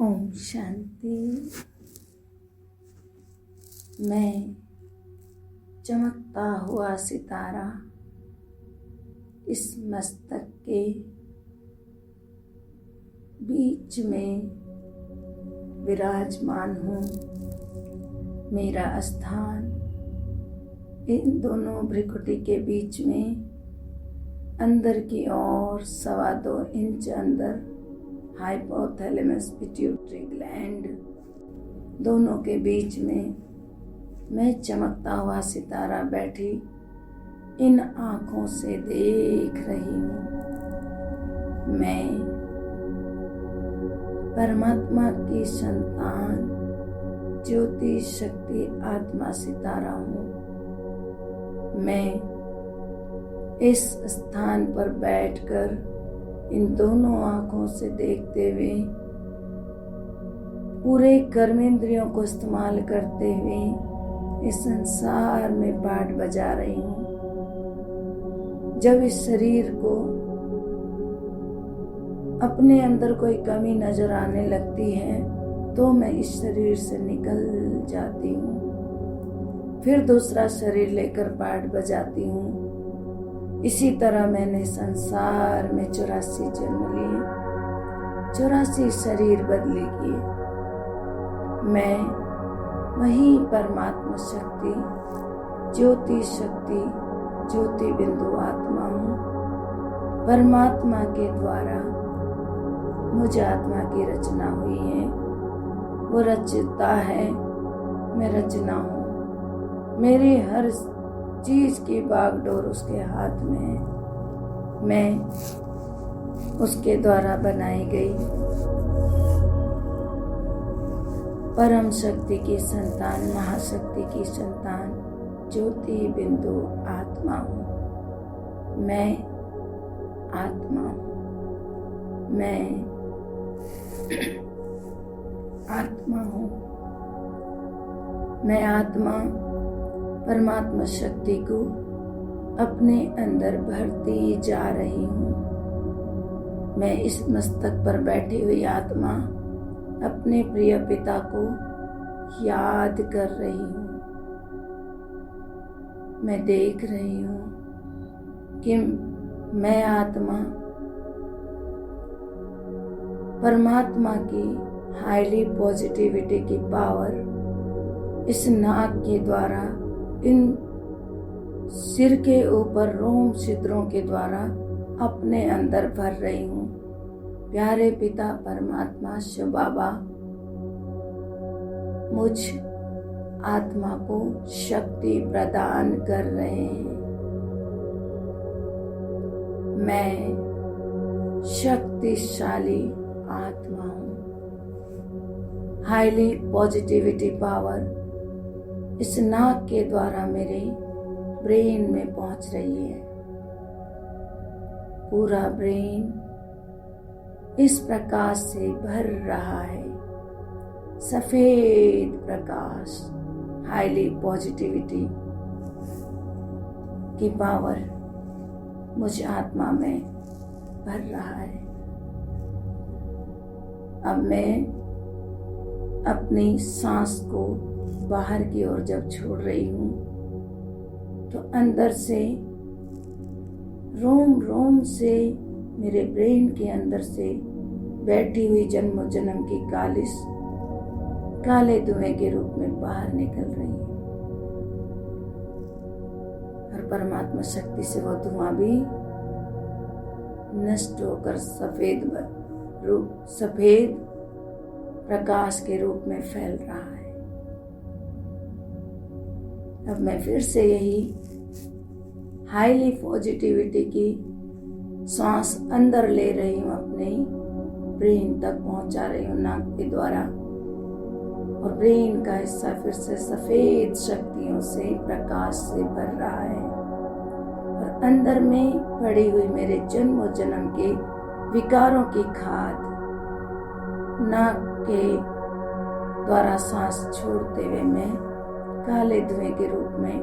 ओम शांति। मैं चमकता हुआ सितारा इस मस्तक के बीच में विराजमान हूँ। मेरा स्थान इन दोनों भ्रिकुटी के बीच में अंदर की ओर 2.25 इंच अंदर हाइपोथैलेमस पिट्यूटरी ग्लैंड दोनों के बीच में मैं चमकता हुआ सितारा बैठी इन आँखों से देख रही हूँ। मैं परमात्मा की संतान ज्योति शक्ति आत्मा सितारा हूँ। मैं इस स्थान पर बैठकर इन दोनों आँखों से देखते हुए पूरे कर्मेंद्रियों को इस्तेमाल करते हुए इस संसार में पाठ बजा रही हूँ। जब इस शरीर को अपने अंदर कोई कमी नजर आने लगती है तो मैं इस शरीर से निकल जाती हूँ, फिर दूसरा शरीर लेकर पाठ बजाती हूँ। इसी तरह मैंने संसार में 84 जन्म लिए, 84 शरीर बदले किए। मैं वही परमात्मा शक्ति ज्योति शक्ति ज्योति बिंदु आत्मा हूँ। परमात्मा के द्वारा मुझ आत्मा की रचना हुई है। वो रचता है, मैं रचना हूँ। मेरी हर चीज की बागडोर उसके हाथ में है। मैं उसके द्वारा बनाई गई परम शक्ति की संतान, महाशक्ति की संतान, ज्योति बिंदु आत्मा हूँ। मैं आत्मा हूँ। मैं आत्मा हूँ। मैं आत्मा परमात्मा शक्ति को अपने अंदर भरती जा रही हूँ। मैं इस मस्तक पर बैठी हुई आत्मा अपने प्रिय पिता को याद कर रही हूँ। मैं देख रही हूँ कि मैं आत्मा परमात्मा की हाईली पॉजिटिविटी की पावर इस नाक के द्वारा इन सिर के ऊपर रोम छिद्रों के द्वारा अपने अंदर भर रही हूँ। प्यारे पिता परमात्मा शिव बाबा मुझ आत्मा को शक्ति प्रदान कर रहे हैं। मैं शक्तिशाली आत्मा हूँ। हाईली पॉजिटिविटी पावर इस नाक के द्वारा मेरे ब्रेन में पहुंच रही है। पूरा ब्रेन इस प्रकाश से भर रहा है। सफेद प्रकाश, हाईली पॉजिटिविटी की पावर मुझ आत्मा में भर रहा है। अब मैं अपनी सांस को बाहर की ओर जब छोड़ रही हूँ तो अंदर से रोम रोम से मेरे ब्रेन के अंदर से बैठी हुई जन्म जन्म की कालिश काले धुएं के रूप में बाहर निकल रही है। और परमात्मा शक्ति से वो धुआं भी नष्ट होकर सफेद प्रकाश के रूप में फैल रहा है। अब मैं फिर से यही हाईली पॉजिटिविटी की सांस अंदर ले रही हूँ, अपने ब्रेन तक पहुंचा रही हूँ नाक के द्वारा। और ब्रेन का हिस्सा फिर से सफेद शक्तियों से प्रकाश से भर रहा है। और अंदर में पड़ी हुई मेरे जन्म जन्म के विकारों की खाद नाक के द्वारा सांस छोड़ते हुए मैं काले धुएं के रूप में,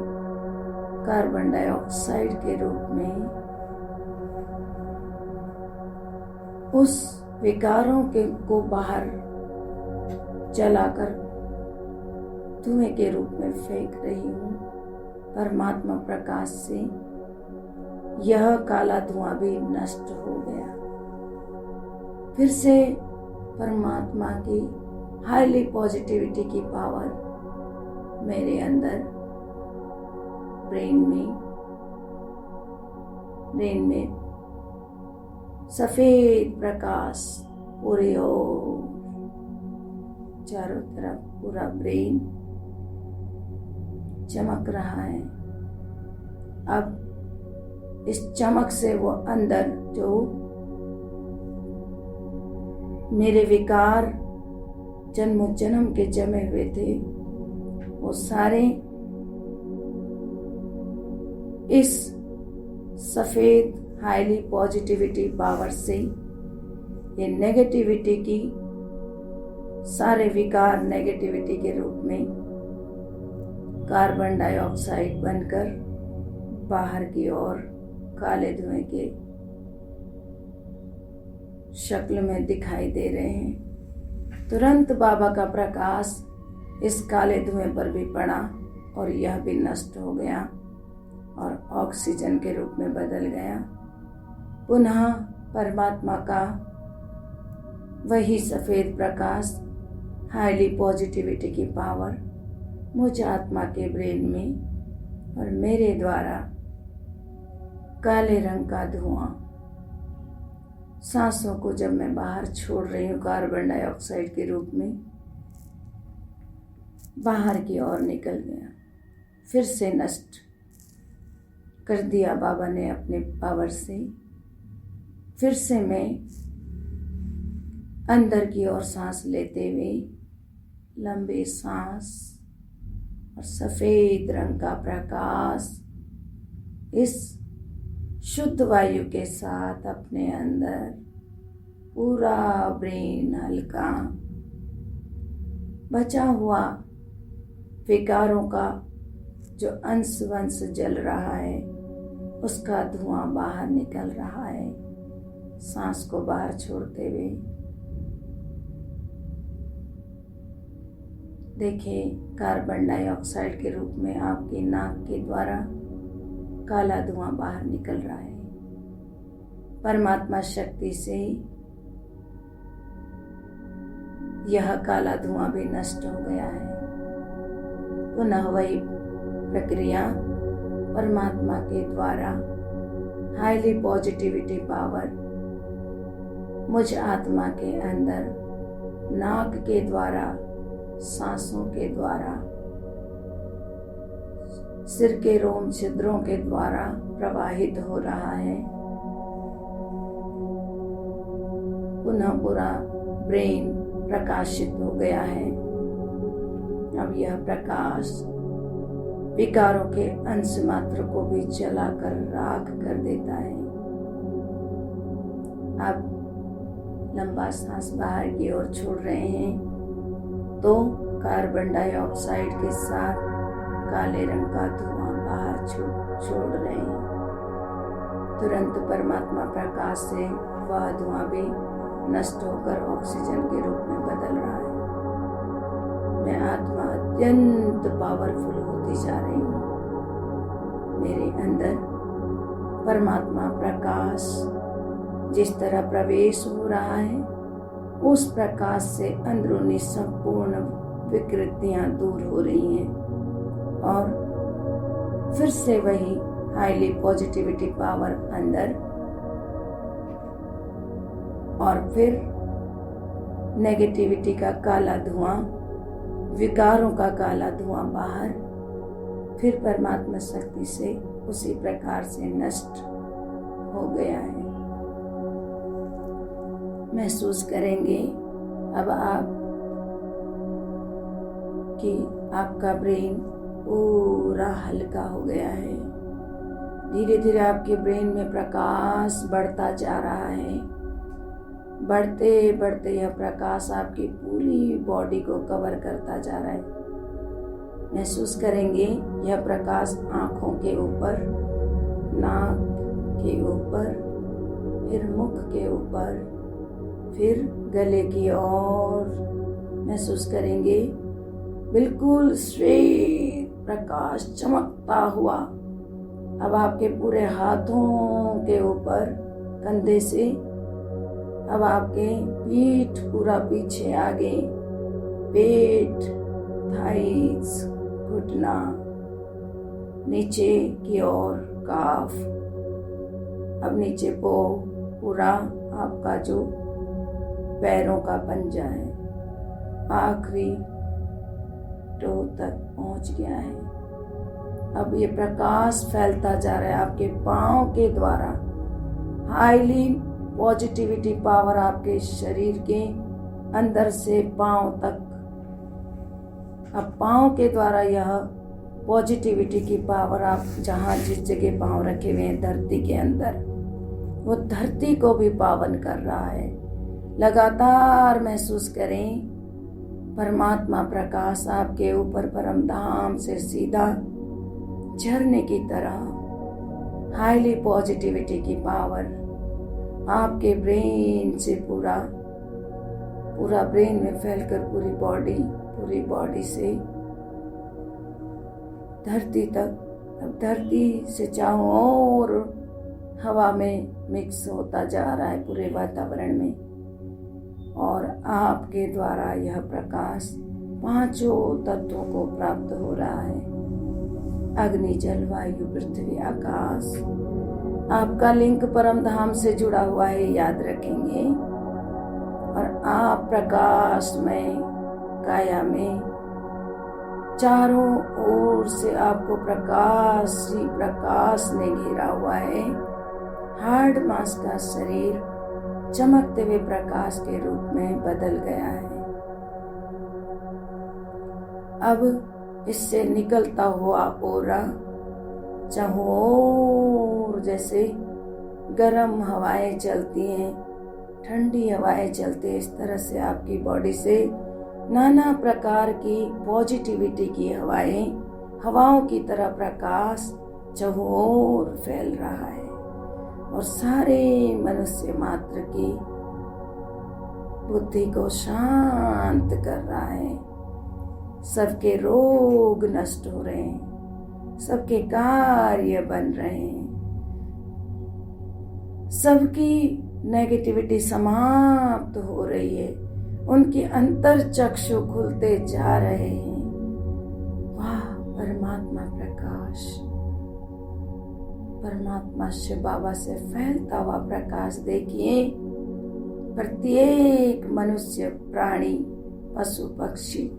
कार्बन डाइऑक्साइड के रूप में उस विकारों को बाहर जलाकर धुएं के रूप में फेंक रही हूँ। परमात्मा प्रकाश से यह काला धुआं भी नष्ट हो गया। फिर से परमात्मा की हाईली पॉजिटिविटी की पावर मेरे अंदर ब्रेन में सफेद प्रकाश पूरे और चारों तरफ पूरा ब्रेन चमक रहा है। अब इस चमक से वो अंदर जो मेरे विकार जन्मों जन्म के जमे हुए थे वो सारे इस सफेद हाईली पॉजिटिविटी पावर से ये नेगेटिविटी की सारे विकार नेगेटिविटी के रूप में कार्बन डाइऑक्साइड बनकर बाहर की ओर काले धुएं के शक्ल में दिखाई दे रहे हैं। तुरंत बाबा का प्रकाश इस काले धुएं पर भी पड़ा और यह भी नष्ट हो गया और ऑक्सीजन के रूप में बदल गया। पुनः परमात्मा का वही सफेद प्रकाश हाईली पॉजिटिविटी की पावर मुझ आत्मा के ब्रेन में और मेरे द्वारा काले रंग का धुआं सांसों को जब मैं बाहर छोड़ रही हूँ कार्बन डाइऑक्साइड के रूप में बाहर की ओर निकल गया। फिर से नष्ट कर दिया बाबा ने अपने पावर से। फिर से मैं अंदर की ओर सांस लेते हुए लंबी सांस और सफेद रंग का प्रकाश इस शुद्ध वायु के साथ अपने अंदर पूरा ब्रेन हल्का बचा हुआ विकारों का जो अंश वंश जल रहा है उसका धुआं बाहर निकल रहा है सांस को बाहर छोड़ते हुए। देखिए कार्बन डाइऑक्साइड के रूप में आपकी नाक के द्वारा काला धुआं बाहर निकल रहा है। परमात्मा शक्ति से यह काला धुआं भी नष्ट हो गया है। पुनः वही प्रक्रिया परमात्मा के द्वारा हाईली पॉजिटिविटी पावर मुझ आत्मा के अंदर नाक के द्वारा सांसों के द्वारा सिर के रोम छिद्रों के द्वारा प्रवाहित हो रहा है। पुनः पूरा ब्रेन प्रकाशित हो गया है। अब यह प्रकाश विकारों के अंश मात्र को भी जलाकर राख कर देता है। अब लंबा सांस बाहर की ओर छोड़ रहे हैं तो कार्बन डाइऑक्साइड के साथ काले रंग का धुआं बाहर छोड़ रहे हैं। तुरंत परमात्मा प्रकाश से वह धुआं भी नष्ट होकर ऑक्सीजन के रूप में बदल रहा है। मैं आत्मा अत्यंत पावरफुल होती जा रही हूँ। मेरे अंदर परमात्मा प्रकाश जिस तरह प्रवेश हो रहा है उस प्रकाश से अंदरूनी संपूर्ण विकृतियां दूर हो रही हैं और फिर से वही हाईली पॉजिटिविटी पावर अंदर और फिर नेगेटिविटी का काला धुआं विकारों का काला धुआं बाहर फिर परमात्मा शक्ति से उसी प्रकार से नष्ट हो गया है। महसूस करेंगे अब आप कि आपका ब्रेन पूरा हल्का हो गया है। धीरे धीरे आपके ब्रेन में प्रकाश बढ़ता जा रहा है। बढ़ते बढ़ते यह प्रकाश आपकी पूरी बॉडी को कवर करता जा रहा है। महसूस करेंगे यह प्रकाश आँखों के ऊपर, नाक के ऊपर, फिर मुख के ऊपर, फिर गले की ओर महसूस करेंगे बिल्कुल श्वेत प्रकाश चमकता हुआ अब आपके पूरे हाथों के ऊपर, कंधे से, अब आपके पीठ पूरा पीछे, आगे पेट, थाइस, घुटना, नीचे की ओर काफ, अब नीचे पो, पूरा आपका जो पैरों का पंजा है आखिरी टो तक पहुंच गया है। अब ये प्रकाश फैलता जा रहा है आपके पाँव के द्वारा। हाईली पॉजिटिविटी पावर आपके शरीर के अंदर से पाँव तक। अब पाँव के द्वारा यह पॉजिटिविटी की पावर आप जहाँ जिस जगह पाँव रखे हुए हैं धरती के अंदर, वो धरती को भी पावन कर रहा है। लगातार महसूस करें परमात्मा प्रकाश आपके ऊपर परम धाम से सीधा झरने की तरह हाईली पॉजिटिविटी की पावर आपके ब्रेन से पूरा ब्रेन में फैलकर पूरी बॉडी से धरती तक। अब धरती से चारों ओर हवा में मिक्स होता जा रहा है पूरे वातावरण में, और आपके द्वारा यह प्रकाश पांचों तत्वों को प्राप्त हो रहा है। अग्नि, जल, वायु, पृथ्वी, आकाश। आपका लिंक परम धाम से जुड़ा हुआ है, याद रखेंगे। और आप प्रकाश में काया में चारों ओर से आपको प्रकाश ही प्रकाश ने घेरा हुआ है। हार्ड मास का शरीर चमकते हुए प्रकाश के रूप में बदल गया है। अब इससे निकलता हुआ ओरा चारों ओर जैसे गर्म हवाएं चलती हैं, ठंडी हवाएं चलती हैं, इस तरह से आपकी बॉडी से नाना प्रकार की पॉजिटिविटी की हवाओं की तरह प्रकाश चारों ओर फैल रहा है और सारे मनुष्य मात्र की बुद्धि को शांत कर रहा है। सबके रोग नष्ट हो रहे हैं, सबके कार्य बन रहे हैं, सबकी नेगेटिविटी समाप्त हो रही है, उनके अंतर चक्षु खुलते जा रहे हैं। वाह, परमात्मा प्रकाश, परमात्मा शिव बाबा से फैलता हुआ प्रकाश देखिए। प्रत्येक मनुष्य, प्राणी, पशु, पक्षी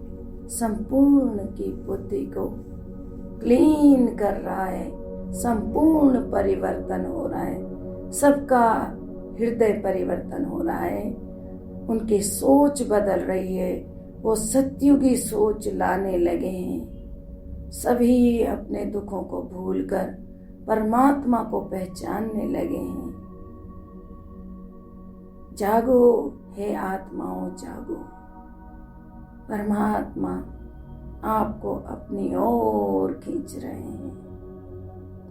संपूर्ण की बुद्धि को क्लीन कर रहा है। संपूर्ण परिवर्तन हो रहा है, सबका हृदय परिवर्तन हो रहा है, उनकी सोच बदल रही है, वो सत्युगी सोच लाने लगे हैं। सभी अपने दुखों को भूलकर परमात्मा को पहचानने लगे हैं। जागो हे आत्माओं, जागो। परमात्मा आपको अपनी ओर खींच रहे हैं।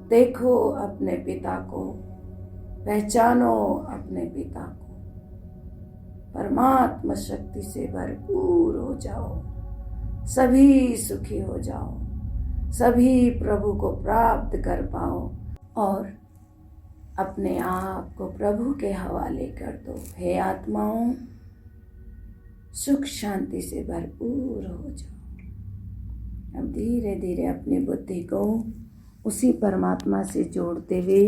देखो अपने पिता को, पहचानो अपने पिता को। परमात्मा शक्ति से भरपूर हो जाओ, सभी सुखी हो जाओ, सभी प्रभु को प्राप्त कर पाओ और अपने आप को प्रभु के हवाले कर दो। हे आत्माओं, सुख शांति से भरपूर हो जाओ। अब धीरे धीरे अपनी बुद्धि को उसी परमात्मा से जोड़ते हुए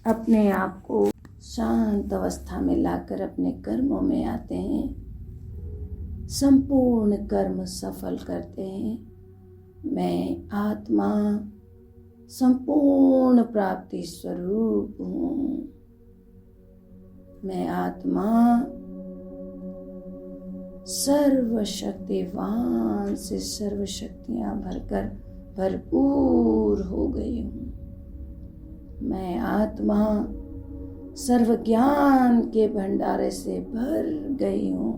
अपने आप को शांत अवस्था में लाकर अपने कर्मों में आते हैं, संपूर्ण कर्म सफल करते हैं। मैं आत्मा संपूर्ण प्राप्ति स्वरूप हूँ। मैं आत्मा सर्वशक्तिवान से सर्व शक्तियाँ भरकर भरपूर हो गई हूँ। मैं आत्मा सर्व ज्ञान के भंडारे से भर गई हूँ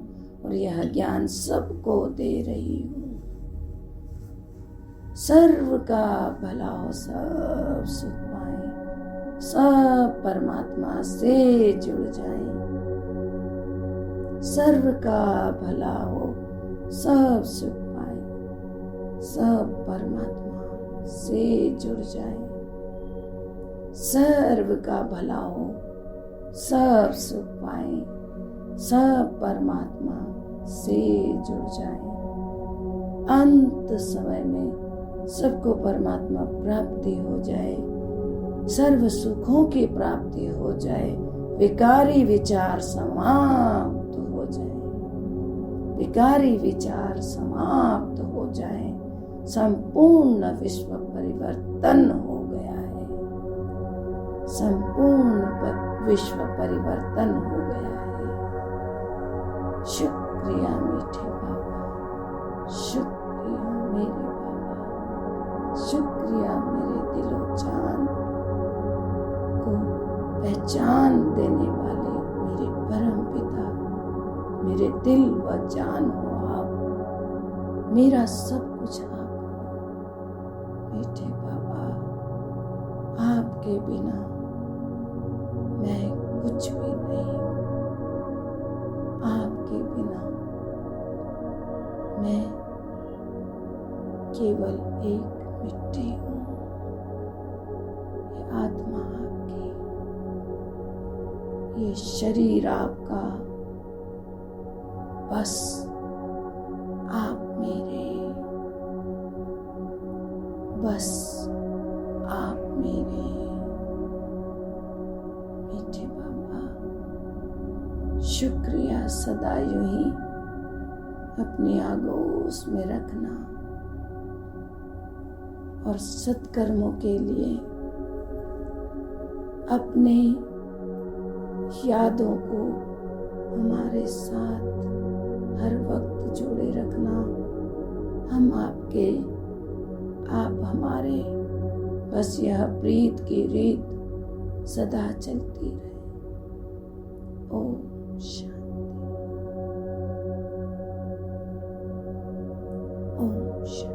और यह ज्ञान सबको दे रही हूँ। सर्व का भला हो, सब सुख पाए, सब परमात्मा से जुड़ जाएं, सर्व का भला हो, सब सुख पाए, सब परमात्मा से जुड़ जाए। सर्व का भला हो, सब सुख पाए, सब परमात्मा से जुड़ जाए। अंत समय में सबको परमात्मा प्राप्ति हो जाए, सर्व सुखों की प्राप्ति हो जाए, विकारी विचार समाप्त हो जाए, विकारी विचार समाप्त हो जाए। संपूर्ण विश्व परिवर्तन हो गया है, संपूर्ण विश्व परिवर्तन हो गया है। शुक्रिया मीठे बाबा, शुक्रिया मेरे बाबा, शुक्रिया मेरे दिलो जान को पहचान देने वाले मेरे परम पिता, मेरे दिल व जान हो आप, मेरा सब कुछ आप हो। मीठे बाबा, आपके बिना मैं कुछ भी नहीं हूँ, आपके बिना मैं केवल एक मिट्टी हूँ। ये आत्मा आपकी, ये शरीर आपका, बस आप मेरे, बस आप मेरे। मीठे बाबा, शुक्रिया सदा यूं ही अपनी आगोश में रखना और सत्कर्मों के लिए अपने यादों को हमारे साथ हर वक्त जोड़े रखना। हम आपके, आप हमारे, बस यह प्रीत की रीत सदा चलती रहे। ओम शांति, ओम शांति।